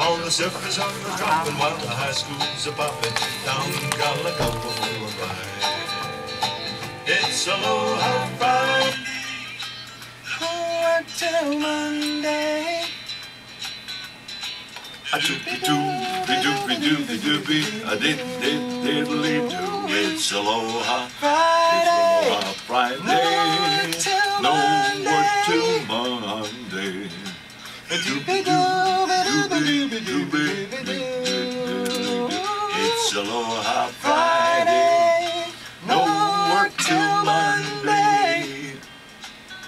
On the surface of the dropping while the high schools are popping down Calico for a ride. It's Aloha Friday. Work till Monday. A doopy-doopy-doopy-doopy, a diddly-diddly-doo. It's Aloha Friday. It's Aloha Friday. No work till Monday. It's Aloha Friday. No work till Monday.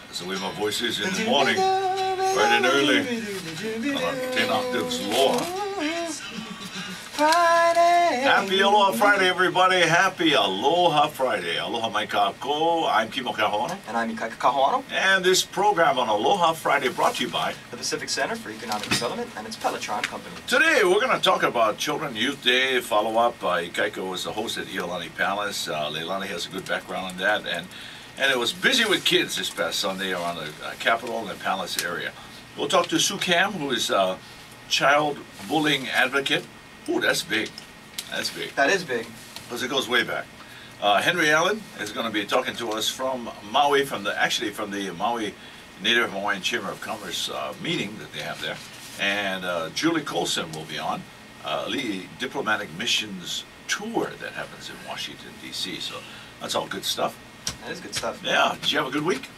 That's the way my voice is in the morning, bright and early, on 10 octaves lower. Happy Aloha Friday, everybody. Happy Aloha Friday. Aloha mai kako. I'm Kimo Kahoano. And I'm Ikaika Kahoano. And this program on Aloha Friday brought to you by the Pacific Center for Economic Development and its Pelletron Company. Today we're going to talk about Children Youth Day, follow up. Ikaika was the host at Iolani Palace. Leilani has a good background on that. And it was busy with kids this past Sunday around the Capitol and the Palace area. We'll talk to Sue Cam, who is a child bullying advocate. Ooh, that's big. That's big. That is big. Because it goes way back. Henry Allen is going to be talking to us from Maui, from the Maui Native Hawaiian Chamber of Commerce meeting that they have there. And Julie Colson will be on the diplomatic missions tour that happens in Washington, D.C. So that's all good stuff. That is good stuff. Yeah. Did you have a good week?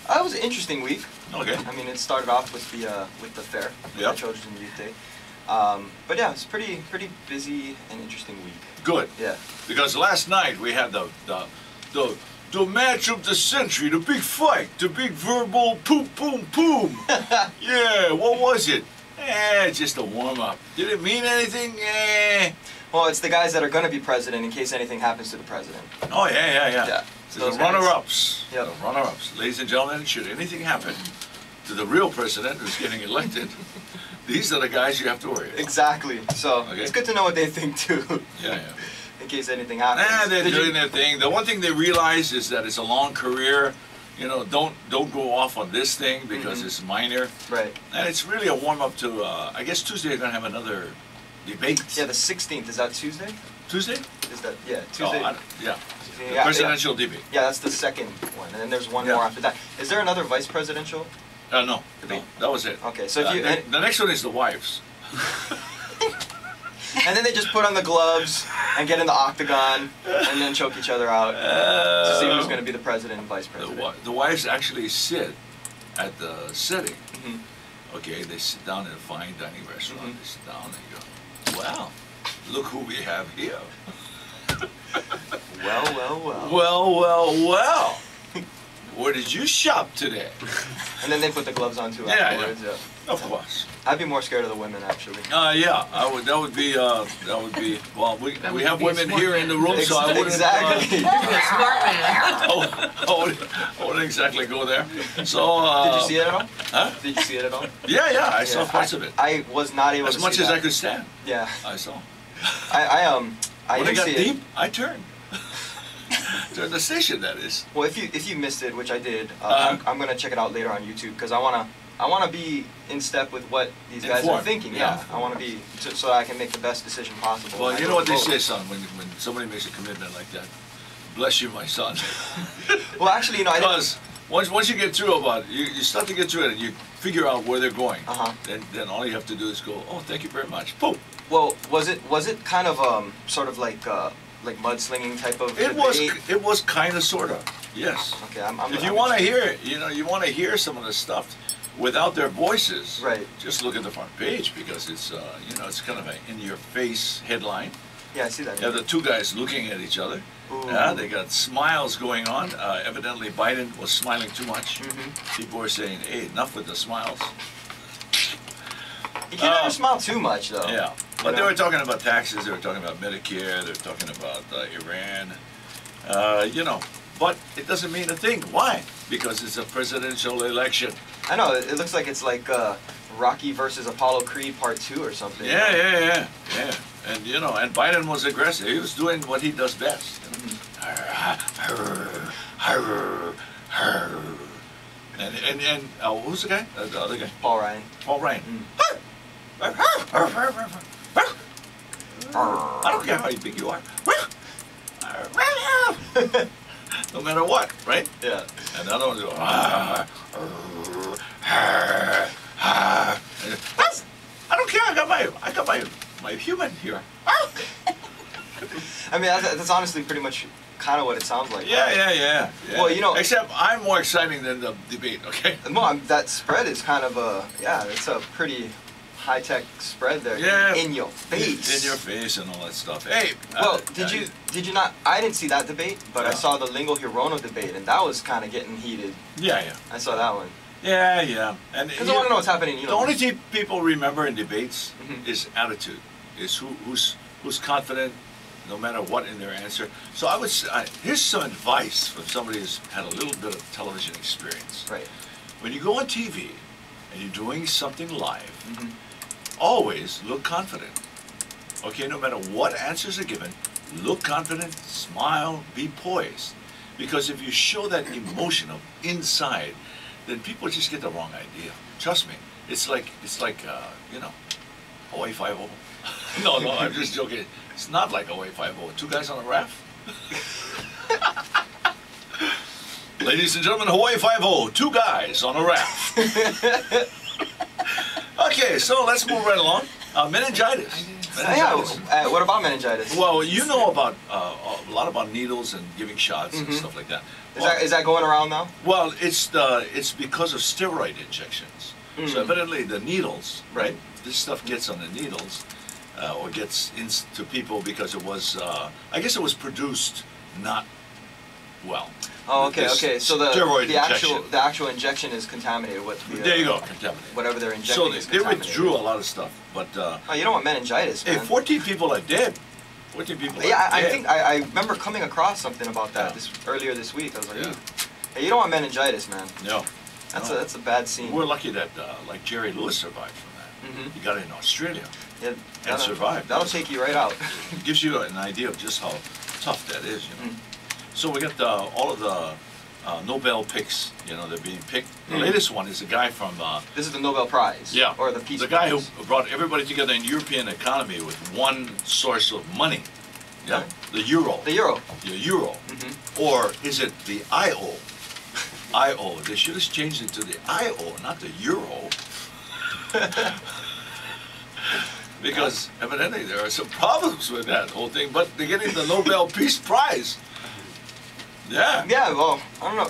It was an interesting week. Okay. I mean, it started off with the fair, yep. the Children's Youth Day. But yeah, it's pretty busy and interesting week. Good. Yeah. Because last night we had the match of the century, the big fight, the big verbal poom poom poom. Yeah. What was it? Just a warm up. Did it mean anything? Well, it's the guys that are going to be president in case anything happens to the president. Oh yeah. Yeah. So the runner-ups. Yep. The runner-ups. Ladies and gentlemen, should anything happen to the real president who's getting elected, these are the guys you have to worry about. Exactly. So okay. It's good to know what they think too. Yeah. In case anything happens. They're doing their thing. The one thing they realize is that it's a long career. You know, don't go off on this thing because it's minor. Right. And it's really a warm up to. I guess Tuesday they're gonna have another debate. Yeah, the 16th. Is that Tuesday? Tuesday? Is that Tuesday? Oh, yeah. The Yeah, presidential debate. Yeah, that's the second one, and then there's one more after that. Is there another vice presidential? No, that was it. Okay, so if you the next one is the wives. And then they just put on the gloves and get in the octagon and then choke each other out to see who's going to be the president and vice president. The wives actually sit at the setting. Okay, they sit down in a fine dining restaurant. They sit down and go, "Wow, look who we have here." Well. Where did you shop today? And then they put the gloves on too afterwards. Yeah. Of course. I'd be more scared of the women actually. Yeah, I would. That would be. Well, we have women here in the room, so I wouldn't. Exactly. I wouldn't exactly go there. So. Did you see it at all? Huh? Did you see it at all? Yeah. I saw parts of it. I was not able to see as much as I could stand. Yeah. I saw. When it got deep, I turned. Turn the station, that is. Well, if you missed it, which I did, I'm gonna check it out later on YouTube because I wanna be in step with what these guys are thinking. Yeah, I wanna be so I can make the best decision possible. Well, you know what they say, son, when somebody makes a commitment like that. Bless you, my son. Well, actually, you know, because once you get through you start to get through it and you figure out where they're going. Then all you have to do is go, oh, thank you very much. Boom. Well, was it kind of sort of like mudslinging type of debate? It was kind of, sort of, yes. Okay, if you want to hear it, you want to hear some of the stuff without their voices. Right. Just look at the front page because it's it's kind of an in-your-face headline. Yeah, I see that. You have the two guys looking at each other. Yeah, they got smiles going on. Evidently, Biden was smiling too much. People were saying, "Hey, enough with the smiles." You can't ever smile too much, though. Yeah. But they were talking about taxes, they were talking about Medicare, they were talking about Iran, but it doesn't mean a thing. Why? Because it's a presidential election. I know, it looks like it's like Rocky versus Apollo Creed Part 2 or something. Yeah. And, and Biden was aggressive. He was doing what he does best. And who's the guy? The other guy? Paul Ryan. Paul Ryan. I don't care how big you are. No matter what, right? Yeah. And the other ones go, I don't care. I got my human here. I mean, that's honestly pretty much kind of what it sounds like. Yeah, right? yeah. Well, you know, except I'm more exciting than the debate. Okay. Well, that spread is kind of it's a pretty high-tech spread there. Yeah. In your face. In your face and all that stuff. Hey. Well, did you not? I didn't see that debate, but I saw the Lingo Hirono debate, and that was kind of getting heated. Yeah. I saw that one. Yeah. And because I want to know what's happening. You know, the only thing people remember in debates Mhm. is attitude. Is who's confident, no matter what in their answer. So I would say, here's some advice from somebody who's had a little bit of television experience. Right. When you go on TV and you're doing something live, Mhm. always look confident. Okay, no matter what answers are given, look confident, smile, be poised. Because if you show that emotion of inside, then people just get the wrong idea. Trust me, it's like you know, Hawaii 5-0. No, I'm just joking. It's not like Hawaii 5-0. Two guys on a raft. Ladies and gentlemen, Hawaii 5-0. Two guys on a raft. Okay, so let's move right along. Meningitis. Yeah. What about meningitis? Well, you know about a lot about needles and giving shots and stuff like that. Is that going around now? Well, it's because of steroid injections. So evidently the needles, right? This stuff gets on the needles, or gets into people because it was, I guess it was produced not well. Oh, okay, okay. So the injection. actual injection is contaminated. There you go, contaminated. Whatever they're injecting is contaminated. They withdrew a lot of stuff, but oh, you don't want meningitis, man. hey, 14 people are dead. 14 people. Yeah, are dead. I think I remember coming across something about that earlier this week. I was like, hey, you don't want meningitis, man. No. That's a bad scene. We're lucky that like Jerry Lewis survived from that. He got it in Australia and survived. That'll take you right out. It gives you an idea of just how tough that is, you know. So we got all of the Nobel picks, you know, they're being picked. The latest one is a guy from... this is the Nobel Prize. Yeah. Or the Peace The guy Prize. who brought everybody together in European economy with one source of money. Yeah. Okay. The euro. The euro. The euro. Or is it the IO? IO. They should have changed it to the IO, not the euro. Because evidently there are some problems with that whole thing, but they're getting the Nobel Peace Prize. Yeah. Yeah, well, I don't know.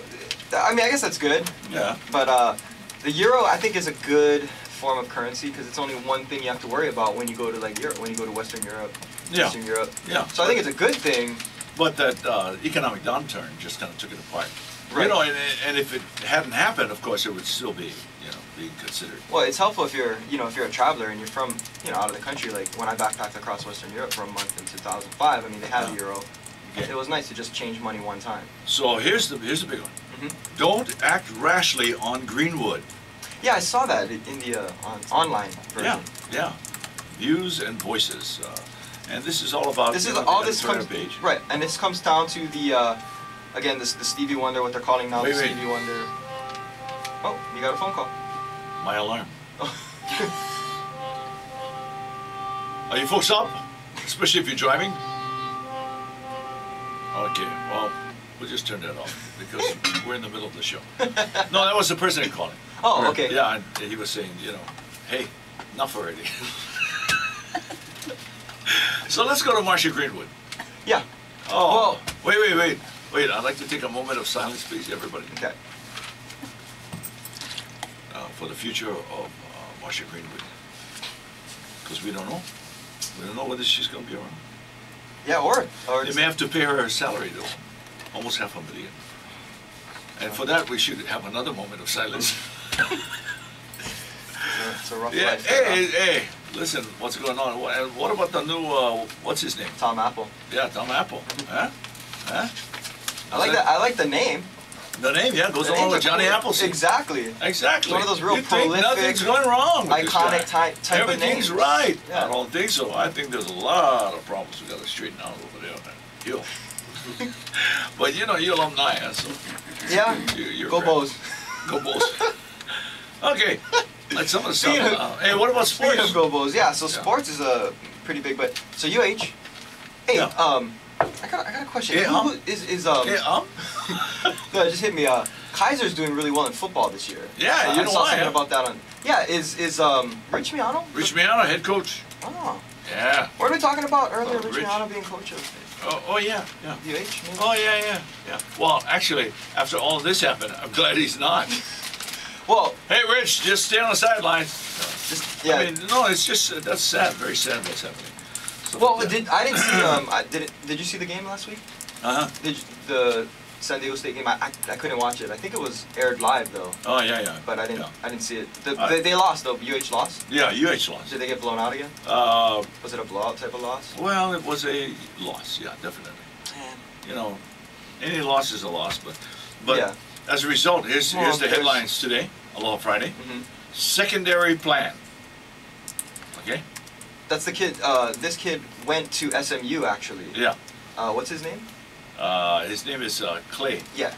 I mean, I guess that's good. Yeah. But the euro, I think, is a good form of currency because it's only one thing you have to worry about when you go to like Europe, when you go to Western Europe, Eastern Europe. Yeah. So I think it's a good thing. But that economic downturn just kind of took it apart. Right. You know, and if it hadn't happened, of course, it would still be, you know, being considered. Well, it's helpful if you're, you know, if you're a traveler and you're from, you know, out of the country. Like when I backpacked across Western Europe for a month in 2005, I mean, they have the euro. Okay. It was nice to just change money one time. So here's the big one. Don't act rashly on Greenwood. Yeah, I saw that in the online version. Yeah. Views and voices. And this is all about this is all this comes page. Right, and this comes down to the again the Stevie Wonder, what they're calling now the Stevie Wonder. Oh, you got a phone call. My alarm. Are you folks up? Especially if you're driving? Okay, well, we'll just turn that off because we're in the middle of the show. No, that was the president calling. Oh, okay. Yeah, and he was saying, you know, hey, enough already. So let's go to Marcia Greenwood. Yeah. Oh, well, wait. I'd like to take a moment of silence, please, everybody. Okay. For the future of Marcia Greenwood. Because we don't know. We don't know whether she's going to be around. Yeah, or they may have to pay her salary, though. Almost $500,000. And for that, we should have another moment of silence. It's a rough Yeah, life. hey, listen, what's going on? What about the new, what's his name? Tom Apple. Yeah, Tom Apple. Huh? I like that. I like the name. The name, yeah, goes along with Johnny Appleseed. Exactly. Exactly. It's one of those real you think prolific, nothing's going wrong with iconic type of names. Everything's right. Yeah. I don't think so. I think there's a lot of problems we got to straighten out over there on that hill. But you know, you're alumni, so yeah. You're Go Bows. Go Bulls. Okay. Like some of the stuff. Hey, what about sports? Speaking of Bilbos, yeah. So sports is a pretty big, but so UH. Hey, Yeah. I got a question. Yeah, Who is No, it just hit me. Kaiser's doing really well in football this year. Yeah, you I know saw why? something about that on. Yeah, is Rich Miano? Rich Miano, head coach. Oh. Yeah. What were we talking about earlier? Rich Rich. Miano being coach of Oh yeah. UH, maybe? Oh yeah. Well, actually, after all this happened, I'm glad he's not. Well, Hey, Rich, just stay on the sidelines. just, yeah. I mean, no, it's just that's sad, very sad what's happening. So, Well, yeah. I didn't see did you see the game last week? The San Diego State game? I couldn't watch it. I think it was aired live though. Oh yeah. But I didn't Yeah. I didn't see it. They lost though. UH lost. Yeah, UH lost. Did they get blown out again? Was it a blowout type of loss? Well, it was a loss. Yeah, definitely. Man. You know, any loss is a loss, but Yeah. as a result, here's the there's- headlines today. Aloha Friday. Mhm. Secondary plan. Okay. That's the kid. This kid went to SMU actually. Yeah. What's his name? His name is Clay. Yeah.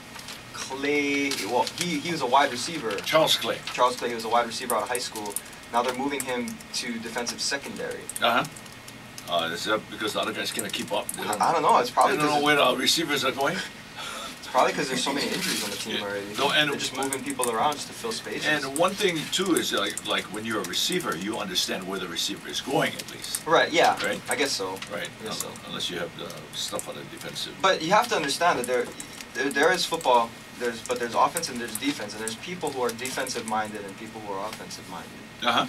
Clay. Well, he was a wide receiver. Charles Clay. Charles Clay. He was a wide receiver out of high school. Now they're moving him to defensive secondary. Is that because the other guys can't keep up? They I don't know. It's probably they don't know because where the receivers are going. there's so many injuries on the team Yeah. already. No, and- they're just moving people around just to fill spaces. And one thing too is like when you're a receiver, you understand where the receiver is going at least. Right. Yeah. Right. I guess so. Right. Yes, so. Unless you have the stuff on the defensive. But you have to understand that there is football. But there's offense and there's defense, and there's people who are defensive minded and people who are offensive minded.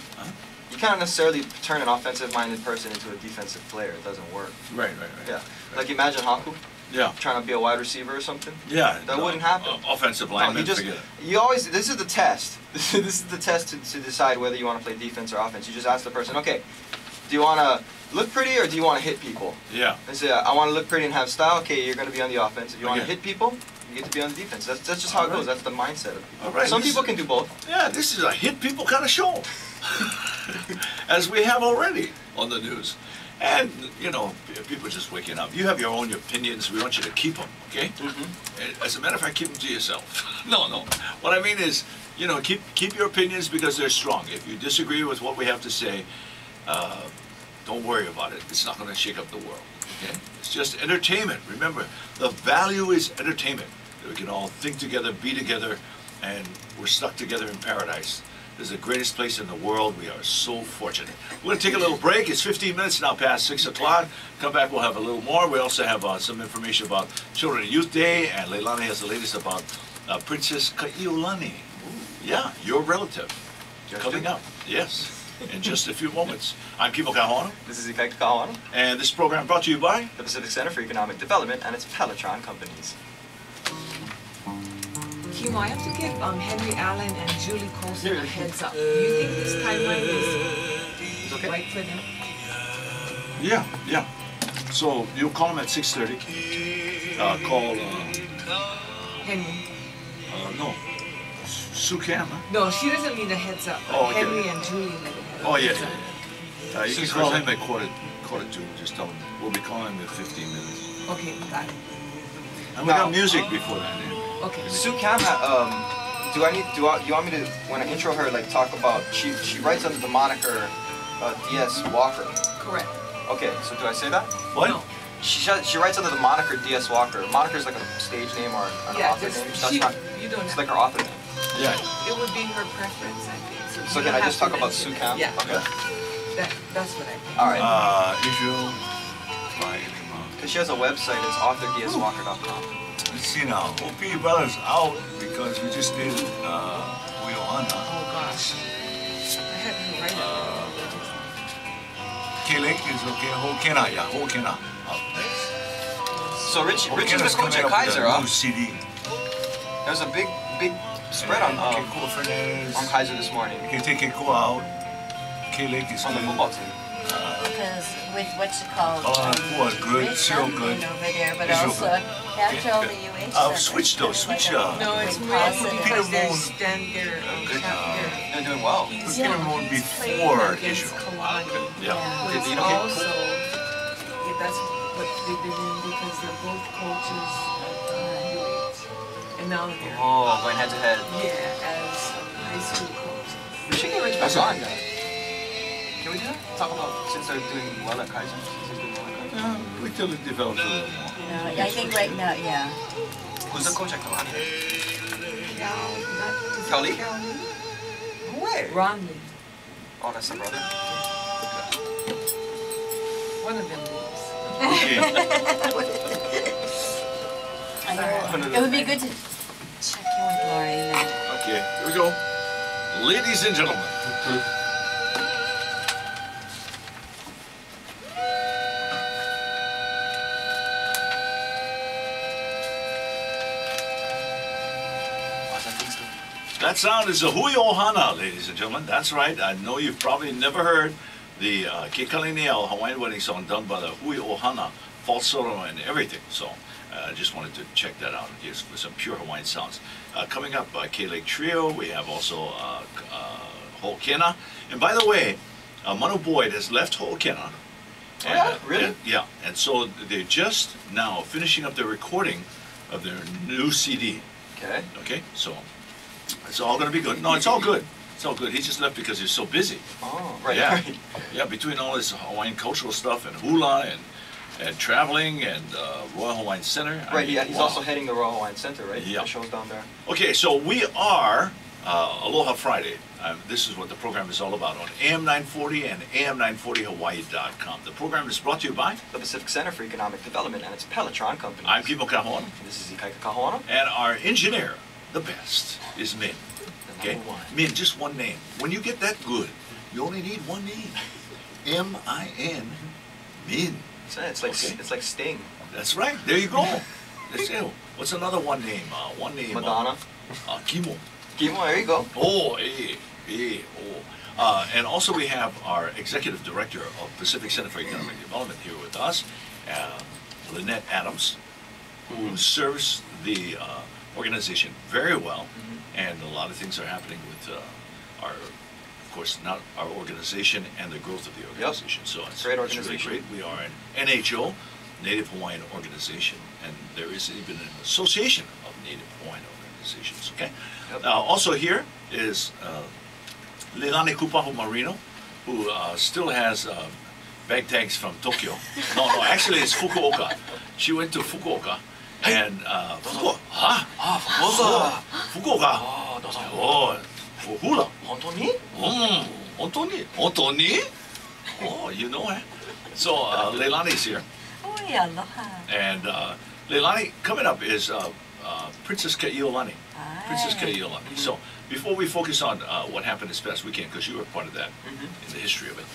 You can't necessarily turn an offensive minded person into a defensive player. It doesn't work. Right. Yeah. Right. Like imagine Haku Yeah. trying to be a wide receiver or something. Yeah. That wouldn't happen. Offensive No, lineman, you just forget it. you always this is the test. This is the test to decide whether you want to play defense or offense. You just ask the person, okay, do you want to look pretty or do you want to hit people? Yeah. They say, I want to look pretty and have style. Okay, you're going to be on the offense. If you want to Okay. hit people, you get to be on the defense. That's just how it goes. That's the mindset of people. All right, Some this people is- can do both. Yeah, this is a hit people kind of show. As we have already on the news. And, you know, people are just waking up. You have your own opinions. We want you to keep them, okay? As a matter of fact, keep them to yourself. No. What I mean is, you know, keep your opinions because they're strong. If you disagree with what we have to say, don't worry about it. It's not going to shake up the world, okay? It's just entertainment. Remember, the value is entertainment. We can all think together, be together, and we're stuck together in paradise. This is the greatest place in the world. We are so fortunate. We're going to take a little break. It's 15 minutes now past 6 o'clock. Come back, we'll have a little more. We also have some information about Children and Youth Day, and Leilani has the latest about Princess Kaiulani. Yeah, your relative. Coming up, yes, in just a few moments. I'm Kimo Kahono, This is Ikaika Kawana, and this program brought to you by... the Pacific Center for Economic Development, and its Pelotron companies. Kimo, I have to give Henry Allen and Julie Colson a heads up. Do you think this timeline is Okay. right for them? Yeah. So you'll call them at 6:30. Call, Henry. no, Sue Cam, huh? No, she doesn't need a heads up. Oh, okay. Henry and Julie need a heads up. Oh, yeah. You can call him at quarter two. Just tell him we'll be calling him in 15 minutes. Okay, got it. And we got music before that. Okay. Sue Cam, do you want me to, when I intro her, like talk about, she writes under the moniker D.S. Walker. Correct. Okay, so do I say that? What? No. She writes under the moniker D.S. Walker. Moniker is like a stage name or an Yeah, author just, name. That's not, you don't it's have, like her author name. Yeah. it would be her preference, I think. So you can don't I just have talk to about Sue mention Cam? it. Yeah, Okay. that's what I think. All right. If you buy any Because she has a website. It's authordswalker.com. let's see now. OP Brothers out because we just did Uyohana. Oh gosh. I had her write it. K-Lake is okay. Hokena, yeah. Hokena. Out next. So Rich is Hokena's the coach coming at up with Kaiser, a huh? new CD. There's a big spread on Keiko Fernandez. Kaiser this morning You can take Keiko out. K-Lake is on the good. football team. Because with what's it called? What, good, Rich so Duncan good. over there, but It's also okay. after all the UH stuff. switch though, switch, No, it's With more positive. because they're Moon. standard chapter. They're doing well. He's Peter Moon before against issue. Kalani. Yeah. Who Did is you know- also, that's what they've been doing because they're both coaches at UH. And now they're, Oh, going head to head. yeah, as high school coaches. should get Rich back on, guys. Can we do that? Talk about, since they're doing well at Kaizen. Since he's doing well at Kaizen. Wait till it develops a little more. No, I think right now, yeah. Who's the coach at Kalani? Kelly? Kelly? Where? Romney. Oh, that's the brother? One of them leaves. Okay. I know. It would be good to check in with Lori then. Okay, here we go. Ladies and gentlemen. That sound is a hui ohana, ladies and gentlemen. That's right. I know you've probably never heard the Kekalinea Hawaiian wedding song done by the hui ohana, falsetto and everything. So I just wanted to check that out in case for some pure Hawaiian sounds. Coming up, K-Lake Trio. We have also Ho'okena. And by the way, Manu Boyd has left Ho'okena. Oh, yeah? Really? Yeah. And so they're just now finishing up the recording of their new CD. Okay. Okay, so it's all going to be good. No, it's all good. It's all good. He just left because he's so busy. Oh, right. Yeah, Right. yeah. Between all this Hawaiian cultural stuff and hula and traveling and Royal Hawaiian Center. I Right, mean, yeah, he's wow. also heading the Royal Hawaiian Center, right? Yeah. The show's down there. Okay, so we are Aloha Friday. This is what the program is all about on AM 940 and AM940Hawaii.com. The program is brought to you by The Pacific Center for Economic Development and its Pelletron Company. I'm Kimo Kahoana, This is Ikaika Kahoana. and our engineer, the best, is Min. The Okay, number one. Min, just one name. When you get that good, you only need one name. M-I-N, Min. It's like Okay. it's like Sting. That's right. There you go. That's it. What's another one name? One name. Madonna. Kimo. Kimo, there you go. Oh, oh. And also we have our executive director of Pacific Center for Economic Development here with us, Lynette Adams, who serves the organization very well, and a lot of things are happening with our, of course, not our organization and the growth of the organization. So it's Great it's really organization. great. We are an NHO, Native Hawaiian Organization, and there is even an association of Native Hawaiian organizations. Okay. Yep. Also here is Leilani Kupahu Marino, who still has bag tags from Tokyo. No, actually it's Fukuoka. She went to Fukuoka. And Fukuoka. Fukuoka. Oh, dozo. Oh, hula. 本当に? Ontoni. Ontoni? Oh, you know it. So Leilani's here. Oh, yeah, aloha. And Leilani, coming up is Princess Ka'iolani. Princess Aye. Ka'iolani. So before we focus on what happened this past weekend, because you were part of that in the history of it,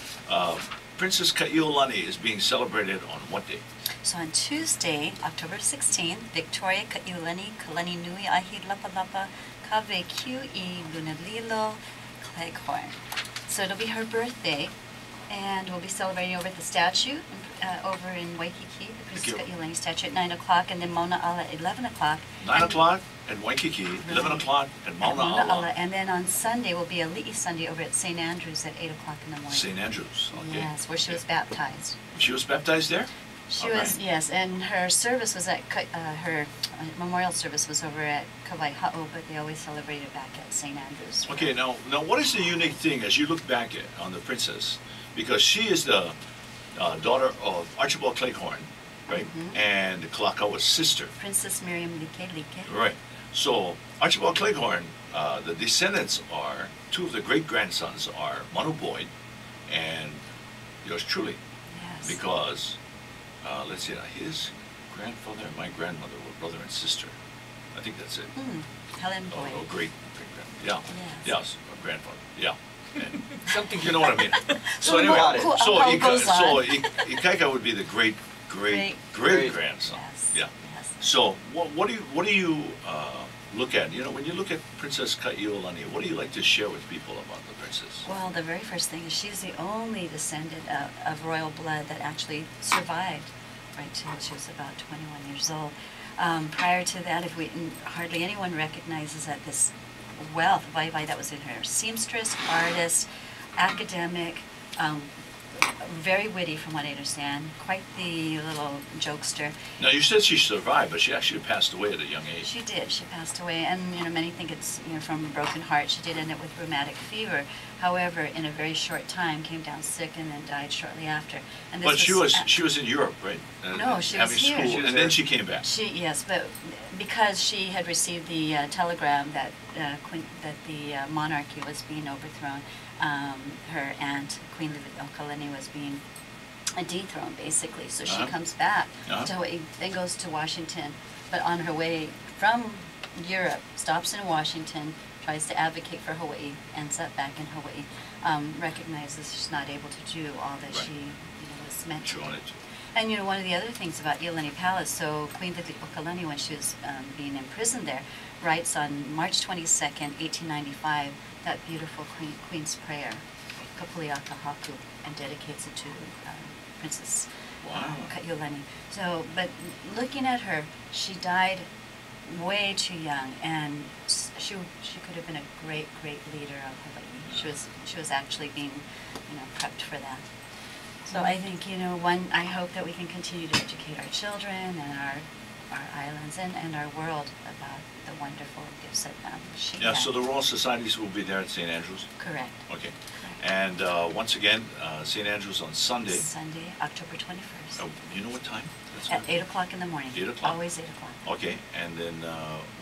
Princess Ka'iolani is being celebrated on what day? So on Tuesday, October 16th, Victoria Ka'iulani, Kalani Nui Ahi Lapa Lapa, Kave Q'i Lunalilo, Cleghorn. So it'll be her birthday, and we'll be celebrating over at the statue over in Waikiki, the Princess Thank you. Ka'iulani statue at 9 o'clock, and then Mauna Ala at 11 o'clock. 9 o'clock at Waikiki, 11 o'clock at Mauna Ala. And then on Sunday will be a Li'i Sunday over at St. Andrews at 8 o'clock in the morning. St. Andrews. Okay. Yes, where she was baptized. She was baptized there? She All was, right. yes, and her service was at, her memorial service was over at Kawaiha'o, but they always celebrated back at St. Andrews. Okay, now what is the unique thing as you look back on the princess? Because she is the daughter of Archibald Cleghorn, right? And Kalakawa's sister. Princess Miriam Like. Right. So Archibald Cleghorn, the descendants are, two of the great-grandsons are Manu Boyd and yours truly. Yes. Because, let's see, his grandfather and my grandmother were brother and sister. I think that's it. Helen Oh, Boyd. great-grandfather. Yeah. Yes. Yes, grandfather. Yeah. And Something you know what I mean. So Who anyway, who- so how it goes on. Ikaika would be the great-grandson. Yes. Yeah. Yes. So what do you look at? You know, when you look at Princess Ka'iolani, what do you like to share with people about the princess? Well, the very first thing is she's the only descendant of royal blood that actually survived right till she was about 21 years old. Prior to that, hardly anyone recognizes that this wealth, Vai that was in her, seamstress, artist, academic, very witty from what I understand, quite the little jokester. Now you said she survived, but she actually passed away at a young age. She did. She passed away, and many think it's from a broken heart. She did end up with rheumatic fever. However, in a very short time, came down sick and then died shortly after. And this But she was in Europe, right? No, she was having here. school, and then she came back. Yes, but because she had received the telegram that the monarchy was being overthrown, her aunt, Queen Okalani, was being dethroned, basically. So she comes back to Hawaii, then goes to Washington. But on her way from Europe, stops in Washington, tries to advocate for Hawaii, ends up back in Hawaii, recognizes she's not able to do all that she was meant to do. And one of the other things about Iolani Palace, so Queen Okalani, when she was being imprisoned there, writes on March 22nd, 1895, that beautiful Queen's Prayer, Kapuliaka Haku, and dedicates it to Princess Iolani. So, but looking at her, she died way too young, and she could have been a great leader of Hawaii. She was actually being prepped for that. So I think I hope that we can continue to educate our children and our islands and our world about the wonderful gifts that she had. So the Royal Societies will be there at St. Andrews? Correct. Okay. And once again, St. Andrews on Sunday. Sunday, October 21st. You know what time? At 8 o'clock in the morning. 8 o'clock? Always 8 o'clock. Okay, and then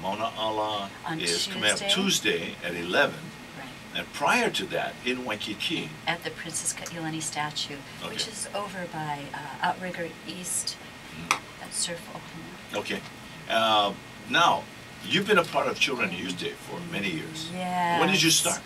Mauna Ala is coming up Tuesday at 11. Right. And prior to that, in Waikiki. At the Princess Iolani statue, which is over by Outrigger East, at Surf Oklahoma. Okay. Now, you've been a part of Children Youth Day for many years. Yes. When did you start?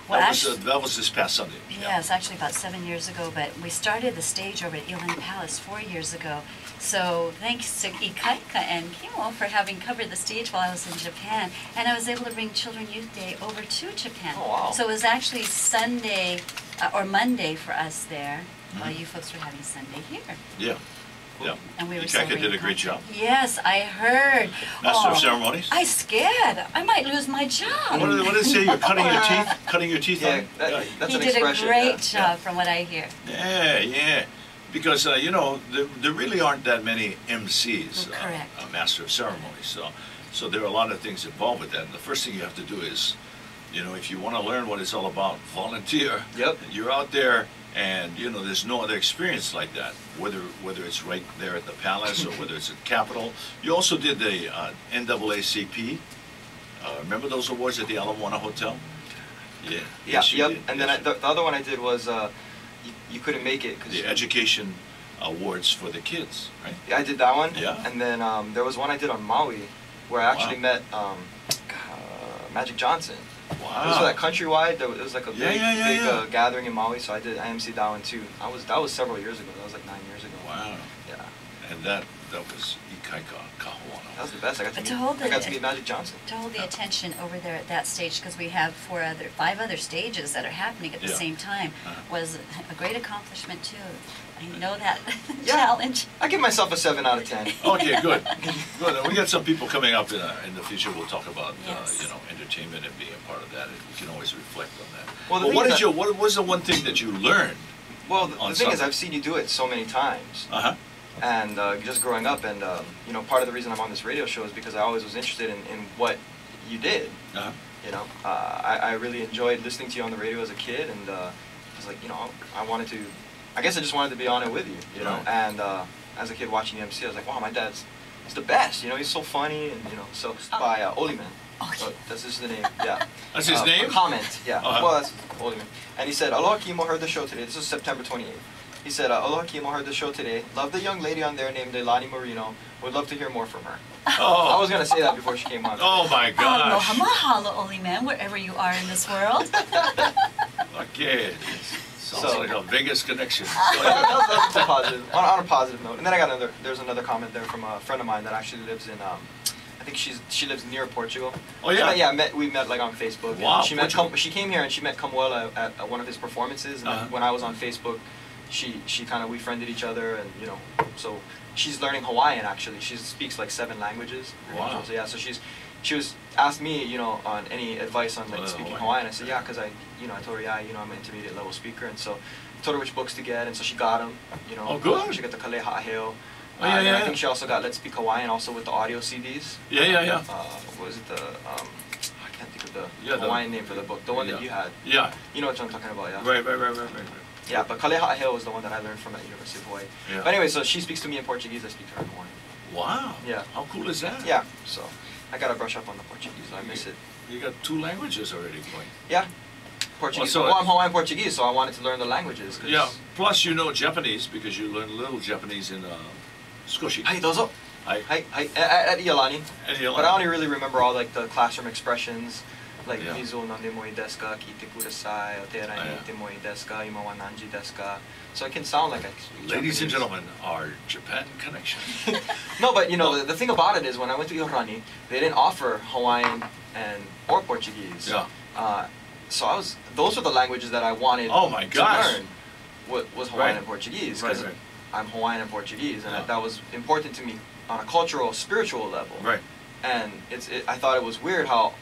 Well, that was this past Sunday. Yes, actually about 7 years ago, but we started the stage over at Iolani Palace 4 years ago. So thanks to Ikaika and Kimo for having covered the stage while I was in Japan, and I was able to bring Children Youth Day over to Japan. Oh, wow. So it was actually Sunday or Monday for us there, while you folks were having Sunday here. Yeah. Yeah. And we were Ikaika did a great job. Yes, I heard. Master of Ceremonies? I scared. I might lose my job. What did it say? You're cutting your teeth? Cutting your teeth Yeah, on? that's he an did expression. a great job from what I hear. Yeah. Because, there really aren't that many MCs, Correct. Master of Ceremonies. So there are a lot of things involved with that. And the first thing you have to do is, if you want to learn what it's all about, volunteer. Yep. You're out there, and, there's no other experience like that, whether it's right there at the Palace or whether it's at Capitol. You also did the NAACP. Remember those awards at the Ala Moana Hotel? Yeah. Yes, you did. And then the other one I did was you couldn't make it. The education awards for the kids, right? Yeah, I did that one. Yeah. And then there was one I did on Maui where I actually met Magic Johnson. Wow. It was for that countrywide. It was like a big gathering in Maui, so I emceed that one too. That was several years ago. That was like 9 years ago. Wow. Yeah. And that was Ikaika Kahuana. That was the best. I got to meet Magic Johnson. To hold the attention over there at that stage, because we have 5 other stages that are happening at the same time, was a great accomplishment too. I know that challenge. I give myself a 7 out of 10. Okay, good. Good. And we got some people coming up in the future. We'll talk about entertainment and being a part of that. And we can always reflect on that. Well, what was the one thing that you learned? Well, the thing is, I've seen you do it so many times. And just growing up, and part of the reason I'm on this radio show is because I always was interested in what you did. I really enjoyed listening to you on the radio as a kid, and I was like, I guess I just wanted to be on it with you, And as a kid watching you MC, I was like, wow, my dad's the best, he's so funny, and so by Oli Man. Okay. That's just the name, yeah. That's his name? Comment, yeah. Well, that's Oli Man. And he said, Aloha Kimo heard the show today. This was September 28th. He said, Aloha Kimo heard the show today. Love the young lady on there named Leilani Marino. Would love to hear more from her. I was going to say that before she came on. Oh my gosh. Aloha mahalo, Oli Man, wherever you are in this world. Okay. Sounds like a Vegas connection. That's a positive. On a positive note. And then there's another comment there from a friend of mine that actually lives in, I think she lives near Portugal. Oh yeah. Yeah, we met like on Facebook. Wow. She came here and she met Kamuela at one of his performances, and then when I was on Facebook, she kind of, we friended each other, and so she's learning Hawaiian actually. She speaks like 7 languages. Wow. So yeah, so she was asked me, on any advice on like speaking Hawaiian. I said yeah, because I told her I'm an intermediate level speaker, and so I told her which books to get, and so she got them. Oh, good. She got the Kale Ha'aheo. And I think she also got Let's Speak Hawaiian also with the audio CDs. Yeah. What was it? I can't think of the Yeah, Hawaiian name for the book, the one that you had. Yeah. You know what I'm talking about, yeah? Right. Yeah, but Kaleha'a Hill was the one that I learned from at University of Hawaii. Yeah. But anyway, so she speaks to me in Portuguese, I speak to her in Hawaiian. Wow. Yeah. How cool is that? Yeah, so I gotta brush up on the Portuguese. I miss it. You got 2 languages already going. Yeah. Portuguese. Well, so Well, I'm Hawaiian Portuguese, so I wanted to learn the languages. Yeah. Plus, you know Japanese because you learned a little Japanese in Skoshi. Hi, dozo. Hi. Hi, at Iolani. And you But I only really remember all like the classroom expressions, like Yeah. mizu nande moi desu ka, kite kudasai, otera Oh, yeah. ni te moi desu ka, ima wa nanji desu ka. So it can sound like I speak Ladies and Japanese. gentlemen, our Japan connection. No, but you know the thing about it is when I went to Iolani, they didn't offer Hawaiian or Portuguese. Yeah. So those were the languages that I wanted Oh my gosh. to learn. Was Hawaiian Right. and Portuguese Right, because right. I'm Hawaiian and Portuguese, and Yeah. that was important to me on a cultural, spiritual level. Right. And I thought it was weird how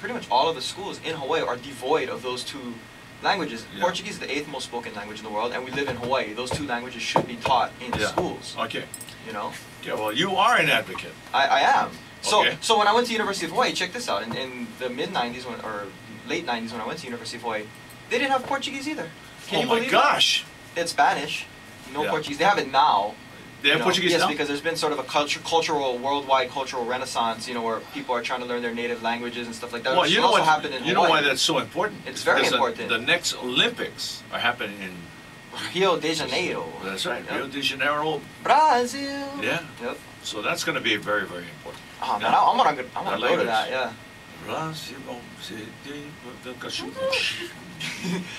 pretty much all of the schools in Hawaii are devoid of those 2 languages. Yeah. Portuguese is the 8th most spoken language in the world, and we live in Hawaii. Those 2 languages should be taught in Yeah. schools. Okay. You know, Yeah, well, you are an advocate. I am. So Okay. so when I went to University of Hawaii, check this out. In the mid '90s or late '90s when I went to University of Hawaii, they didn't have Portuguese either. Can Oh you my believe gosh. that? It's Spanish, no Yeah. Portuguese. They have it now. They have You know, Portuguese yes, now? because there's been sort of a worldwide cultural renaissance, where people are trying to learn their native languages and stuff like that. Well, which you know also what? happened in You know Hawaii. why that's so important? It's very Because important. The next Olympics are happening in. Rio de Janeiro. That's right. Yep. Rio de Janeiro. Brazil. Yeah. Yep. So that's going to be very, very important. Oh man, Yeah. I want to go to language. that. Yeah. Brazil.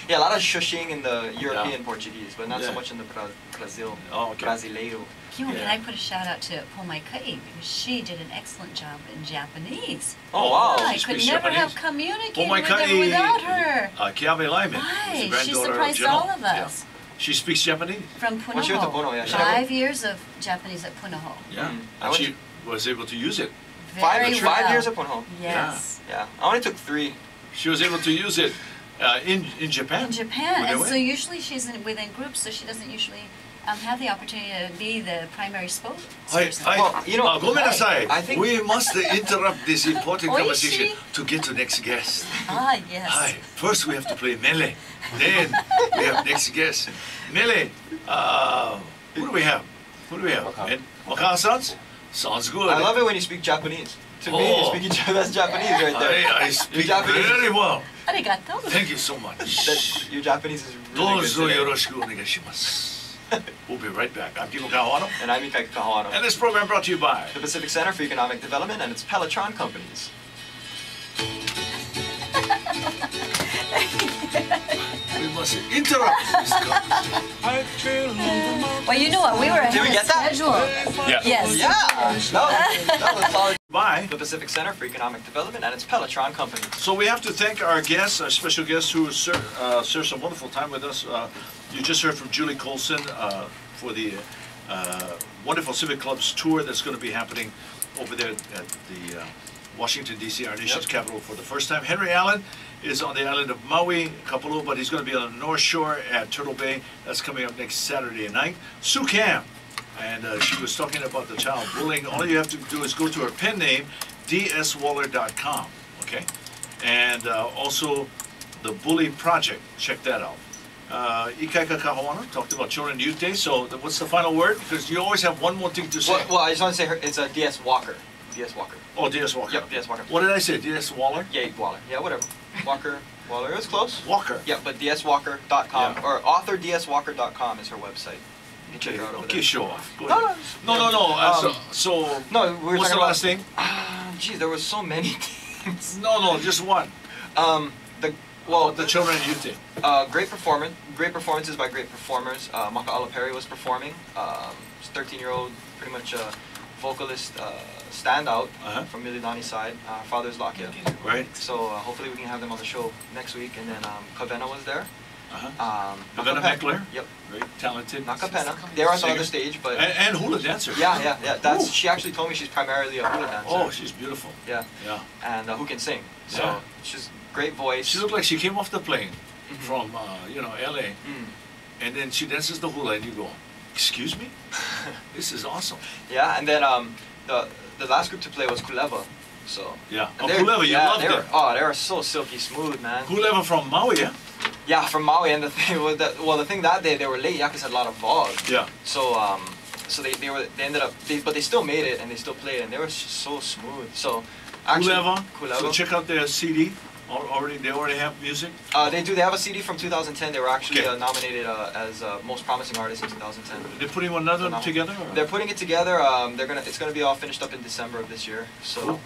Yeah, a lot of shushing in the European Portuguese, but not so Yeah. much in the Brazil. Oh, okay. Brasileiro. Can Yeah. I put a shout out to Pomaikai because she did an excellent job in Japanese. Oh wow. I she could speaks never Japanese? have communicated with Pomaikai, them without her. Kiawe Lyman, who's the Right, she granddaughter of surprised General. all of us. Yeah. She speaks Japanese. From Well, she went to Puno, Punahou. yeah. She 5 years of Japanese at Punahou. Yeah. I And went she was able to use it. Very well. 5 years at Puno. Yes. Yeah. I only took 3. She was able to use it in Japan. In Japan, When and they so went. usually she's within groups, so she doesn't usually have the opportunity to be the primary spokesperson. Well, you know, ごめんなさい. I think- We must interrupt this important Oishi. conversation to get to next guest. Ah, yes. Hi. First we have to play Mele. Then we have next guest. Mele, who do we have? Who do we have? Waka. Waka-sans? Sounds good. I love it when you speak Japanese. To me, Oh. you're speaking that's Japanese right there. I speak Japanese. very well. Arigato. Thank you so much. Your Japanese is really good どうぞ today. よろしくお願いします. We'll be right back. I'm Kimo Kawano, And I'm Ikai Kahawano. and this program brought to you by The Pacific Center for Economic Development and its Pelotron companies. We must interrupt this conversation. Well, you know what? We were ahead Did we of get that? schedule. Yeah. Yes. Yeah! That was solid. Bye. The Pacific Center for Economic Development and its Pelotron companies. So we have to thank our guests, our special guests who shared some wonderful time with us. You just heard from Julie Colson for the wonderful Civic Clubs tour that's going to be happening over there at the Washington, D.C., our nation's Yep. capital, for the first time. Henry Allen is on the island of Maui, Kapalua, but he's going to be on the North Shore at Turtle Bay. That's coming up next Saturday night. Sue Cam, and she was talking about the child bullying. All you have to do is go to her pen name, dswaller.com, okay? And also the Bully Project, check that out. Ikaika Kahawana talked about Children and Youth Day, so what's the final word? Because you always have one more thing to say. Well, I just want to say it's a DS Walker. DS Walker. Oh, D.S. Walker. Yep, DS Walker. What did I say, D.S. Waller? Yeah, Waller. Yeah, whatever. Walker. Waller. It was close. Walker. Yeah, but dswalker.com Yeah. or authordswalker.com is her website. You can check her out over Okay, there. show off. Go No, ahead. No. Um, So No, we were what's talking the about. last thing? Geez, there was so many things. No, just one. The The Children and Youth Day. great performances by great performers. Maka'ala Perry was performing. She's a 13-year-old, pretty much vocalist standout Uh-huh. from Mililani's side. Her father's Lakia. Right. So hopefully we can have them on the show next week. And then Kavena was there. Uh-huh. Kavena Nakape- Meckler. Yep. Very talented. Nakapena. They're on the Singer. other stage, but And hula dancer. yeah. That's Ooh. she actually told me she's primarily a hula dancer. Oh, she's beautiful. Yeah. Yeah. And who can sing. So Yeah. she's great voice. She looked like she came off the plane Mhm. from, L.A. Mm. And then she dances the hula and you go, excuse me? This is awesome. Yeah, and then the last group to play was Kuleva. So Yeah. and Kuleva, you loved they it. were, oh, they were so silky smooth, man. Kuleva from Maui, yeah? Yeah, from Maui, and the thing was that the thing that day they were late. Yakis had a lot of fog. Yeah. So they ended up but they still made it and they still played and they were just so smooth. So actually, Kuleva. So check out their CD. They already have music. They do. They have a CD from 2010. They were actually nominated as most promising artist in 2010. They're putting another together. Or? They're putting it together. It's gonna be all finished up in December of this year. So. Cool.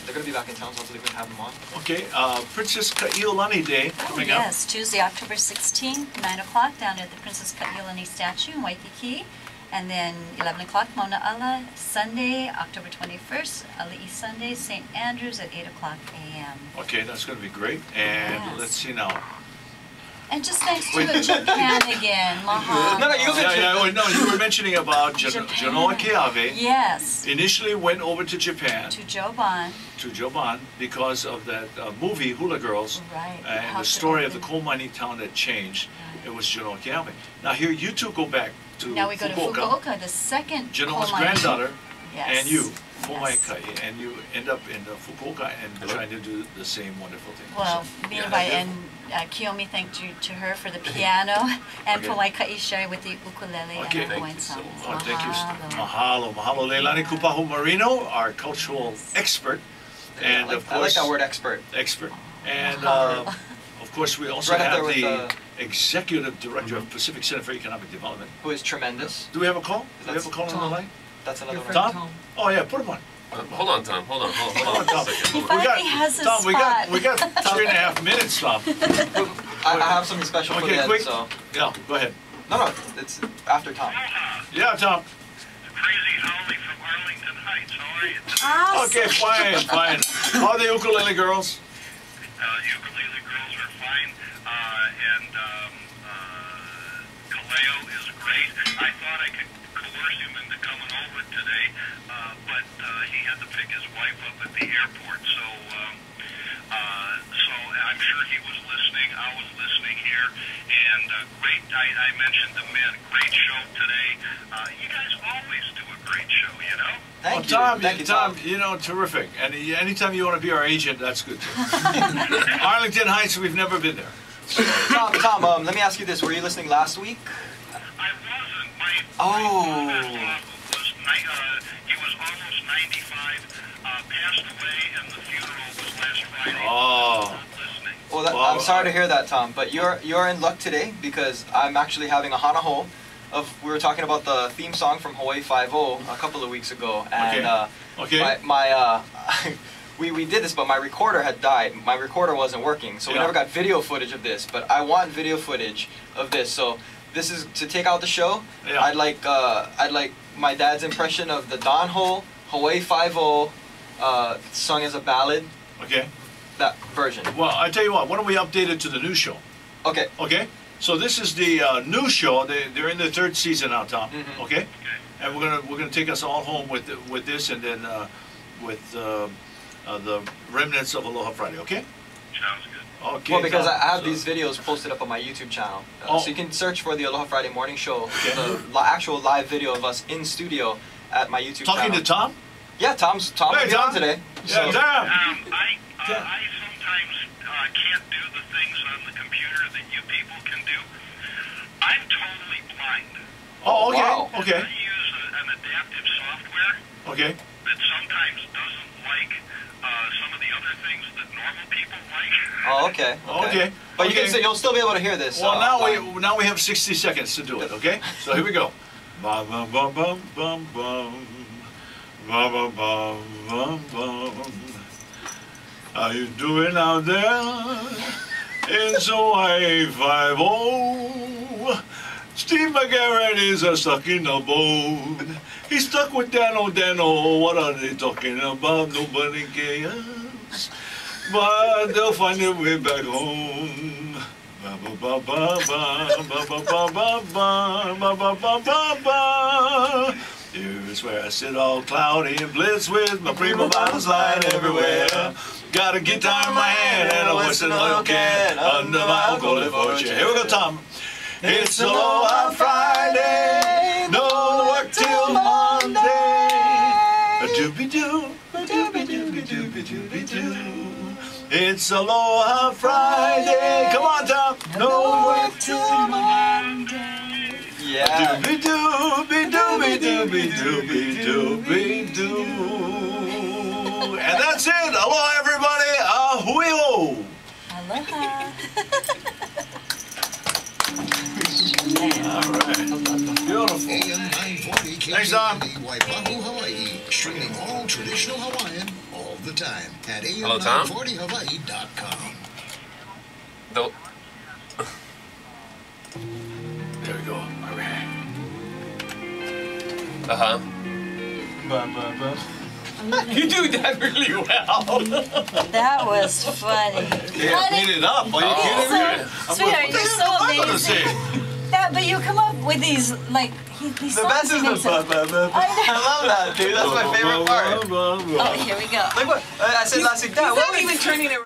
They're going to be back in town, so hopefully we can have them on. Okay, Princess Ka'iolani Day coming up. Yes, Tuesday, October 16th, 9 o'clock, down at the Princess Ka'iolani statue in Waikiki. And then 11 o'clock, Mauna Ala. Sunday, October 21st, Ali'i Sunday, St. Andrews at 8 o'clock a.m. Okay, that's going to be great. And let's see now. And just thanks to Japan again, Mahalo. No, you were mentioning about Genoa Keawe. Yes. Initially went over to Japan. To Joban. To Joban because of that movie, Hula Girls. Right. And the story of the coal mining town that changed. Right. It was Genoa Keawe. Now here, you two go back to Fukuoka. Now we go to Fukuoka, the second Genoa's granddaughter. Yes. And you, Fumaikai, and you end up in Fukuoka and trying to do the same wonderful thing. Well, and Kiyomi thanked you to her for the piano, and Fumaikai shared with the ukulele and the Hawaiian songs. Oh, thank you. Mahalo. Mahalo. Leilani Kupahu Marino, our cultural expert. And of course, I like that word, expert. Expert. And of course, we also have the Executive Director of Pacific Center for Economic Development. Who is tremendous. Do we have a call? Do we have a call on the line? That's another one. Tom? Oh yeah, put him on. Hold on, Tom. Hold on, Tom. He finally has a Tom, spot. we got 3.5 minutes, Tom. I have something special for the end, quick. so. Yeah, go ahead. No, it's after Tom. Yeah, Tom. Crazy Holly from Arlington Heights. How are you? Awesome. Okay, fine. How are the ukulele girls? Ukulele girls are fine, and Kaleo is great. I thought I could coerce him into coming over today, but he had to pick his wife up at the airport, so I'm sure he was listening. I was listening here, and great. I mentioned the men. Great show today. You guys always do a great show, you know. Thank you. Thank you, Tom. You know, terrific. And anytime you want to be our agent, that's good too. Arlington Heights, we've never been there. Tom, let me ask you this. Were you listening last week? I wasn't. My he was almost 95, passed away, and the funeral was last Friday. Oh. Well, I'm sorry to hear that, Tom, but you're in luck today because I'm actually having a hana hou. We were talking about the theme song from Hawaii Five-0 a couple of weeks ago, and we did this, but my recorder had died. My recorder wasn't working, so we never got video footage of this. But I want video footage of this. So this is to take out the show. Yeah. I'd like my dad's impression of the Don Ho Hawaii Five-0 sung as a ballad. Okay. That version. Well, I tell you what. Why don't we update it to the new show? Okay. Okay. So this is the new show. They're in their third season now, Tom. Mm-hmm. Okay. And we're gonna take us all home with this, and then with the remnants of Aloha Friday. Okay. Sounds good. Okay. Well, because I have these videos posted up on my YouTube channel, so you can search for the Aloha Friday Morning Show, the actual live video of us in studio at my YouTube channel. Talking to Tom? Yeah, Tom's on today. Yeah, so. Tom. I sometimes can't do the things on the computer that you people can do. I'm totally blind. Oh, okay. Wow. Okay. I use an adaptive software. Okay. That sometimes doesn't like some of the other things that normal people like. Oh, okay. Okay. But you'll still be able to hear this. Well, now we have 60 seconds to do it. Okay. So here we go. Bum bum bum bum bum bum bum bum bum bum. How you doing out there? It's Hawaii Five-0. Steve McGarrett is stuck in the boat. He's stuck with Dano. What are they talking about? Nobody cares. But they'll find their way back home. Ba ba ba ba ba ba ba ba ba ba ba ba ba. Here's where I sit all cloudy and blitz with my prima bottles lying everywhere. Got a guitar in my hand and a Western oil can under my Uncle Liverpool chair. Here we go, Tom. It's Aloha Friday, no work till Monday. A doobie-doo, It's Aloha Friday. Come on, Tom. No work till Monday. Yeah. Doobie doobie doobie doobie doobie doobie doo. And that's it. Aloha, everybody. Ahuio. Aloha. All right. Beautiful. AM 940 Thanks, Tom. Waipahu, Hawaii. Streaming all traditional Hawaiian all the time at Hello, Tom? am940hawaii.com. Don't. There we go. All right. Uh-huh. You do that really well. That was funny. Yeah, beat it up. Are you kidding me? Sweetheart, you're so I'm gonna amazing. say. That, but you come up with these, like, these The songs best is he the makes up. I love that, dude. That's my favorite part. Oh, here we go. Like what? I said last week, Dad, He's what not was even turning it